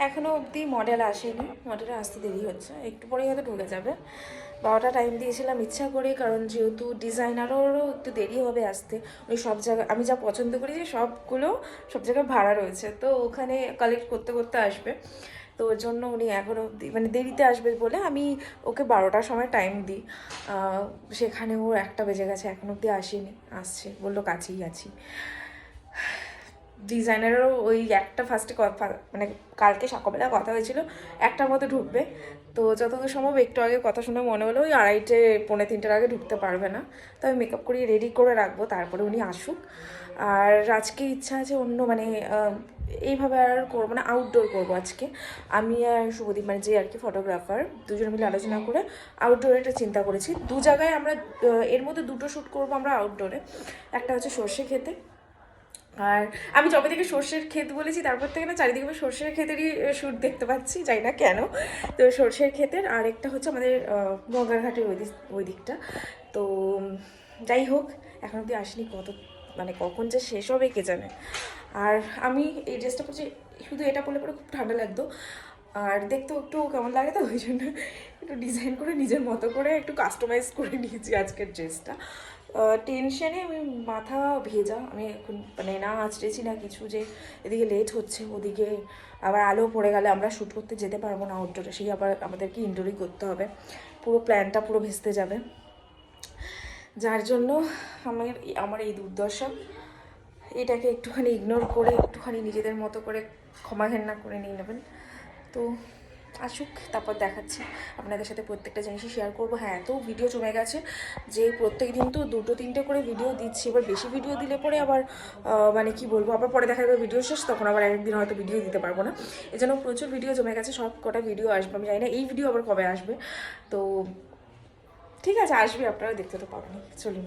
এখনও অবধি মডেল আসেনি, মডেলে আসতে দেরি হচ্ছে, একটু পরেই হয়তো ঢুকে যাবে। 12টা টাইম দিয়েছিলাম ইচ্ছা করে, কারণ যেহেতু ডিজাইনারও একটু দেরি হবে আসতে। উনি সব জায়গায়, আমি যা পছন্দ করি যে সবগুলো সব জায়গায় ভাড়া রয়েছে, তো ওখানে কালেক্ট করতে করতে আসবে। তো ওর জন্য উনি এখনও অবধি মানে দেরিতে আসবে বলে আমি ওকে 12টার সময় টাইম দিই। সেখানে ও 1টা বেজে গেছে, এখনও অবধি আসেনি, আসছে বললো কাছেই আছি। ডিজাইনারও ওই একটা ফার্স্টে মানে কালকে সকালবেলা কথা হয়েছিল 1টার মধ্যে ঢুকবে। তো যতদূর সম্ভব একটু আগে কথা শুনে মনে হলো ওই 2:30 পৌনে 3টার আগে ঢুকতে পারবে না। তো আমি মেকআপ করিয়ে রেডি করে রাখবো, তারপরে উনি আসুক। আর আজকে ইচ্ছা আছে অন্য মানে এইভাবে আর করবো না, আউটডোর করবো আজকে। আমি আর শুভদীপ মানে যে আর কি ফটোগ্রাফার, দুজনে মিলে আলোচনা করে আউটডোরে একটা চিন্তা করেছি। দু জায়গায় আমরা এর মধ্যে দুটো শ্যুট করবো আমরা আউটডোরে। একটা হচ্ছে সর্ষে খেতে, আর আমি যবে থেকে সর্ষের ক্ষেত বলেছি তারপর থেকে না চারিদিকে আমি সর্ষের ক্ষেতেরই শ্যুট দেখতে পাচ্ছি, জানি না কেন। তো সর্ষের ক্ষেতের, আর একটা হচ্ছে আমাদের গঙ্গাঘাটের ওই দিকটা। তো যাই হোক, এখন অব্দি আসেনি, মানে কখন যে শেষ হবে কে জানে। আর আমি এই ড্রেসটা পরছি, শুধু এটা পরলে পরে খুব ঠান্ডা লাগতো, আর দেখতেও একটু কেমন লাগে, তো ওই জন্য একটু ডিজাইন করে নিজের মতো করে একটু কাস্টমাইজ করে নিয়েছি আজকের ড্রেসটা। টেনশনে আমি মাথা ভেজা, আমি এখন মানে না আঁচড়েছি না কিছু, যে এদিকে লেট হচ্ছে, ওদিকে আবার আলো পড়ে গেলে আমরা শ্যুট করতে যেতে পারবো না আউটডোরে, সেই আবার আমাদেরকে ইনডোরই করতে হবে, পুরো প্ল্যানটা পুরো ভেস্তে যাবে। যার জন্য আমার এই দুর্দশা, এটাকে একটুখানি ইগনোর করে একটুখানি নিজেদের মতো করে ক্ষমা ঘেন্না করে নিয়ে নেবেন। তো আসুক, তারপর দেখাচ্ছি আপনাদের সাথে, প্রত্যেকটা জিনিসই শেয়ার করবো। হ্যাঁ, তো ভিডিও জমে গেছে যে প্রত্যেক দিন তো 2-3টে করে ভিডিও দিচ্ছি, এবার বেশি ভিডিও দিলে পরে আবার মানে কি বলবো, আবার পরে দেখা যাবে ভিডিও শেষ, তখন আবার একদিন হয়তো ভিডিও দিতে পারবো না। এজন্য প্রচুর ভিডিও জমে গেছে, সব কটা ভিডিও আসবে, আমি জানি না এই ভিডিও আবার কবে আসবে। তো ঠিক আছে, আসবে, আপনারা দেখতে তো পাবেন। চলুন।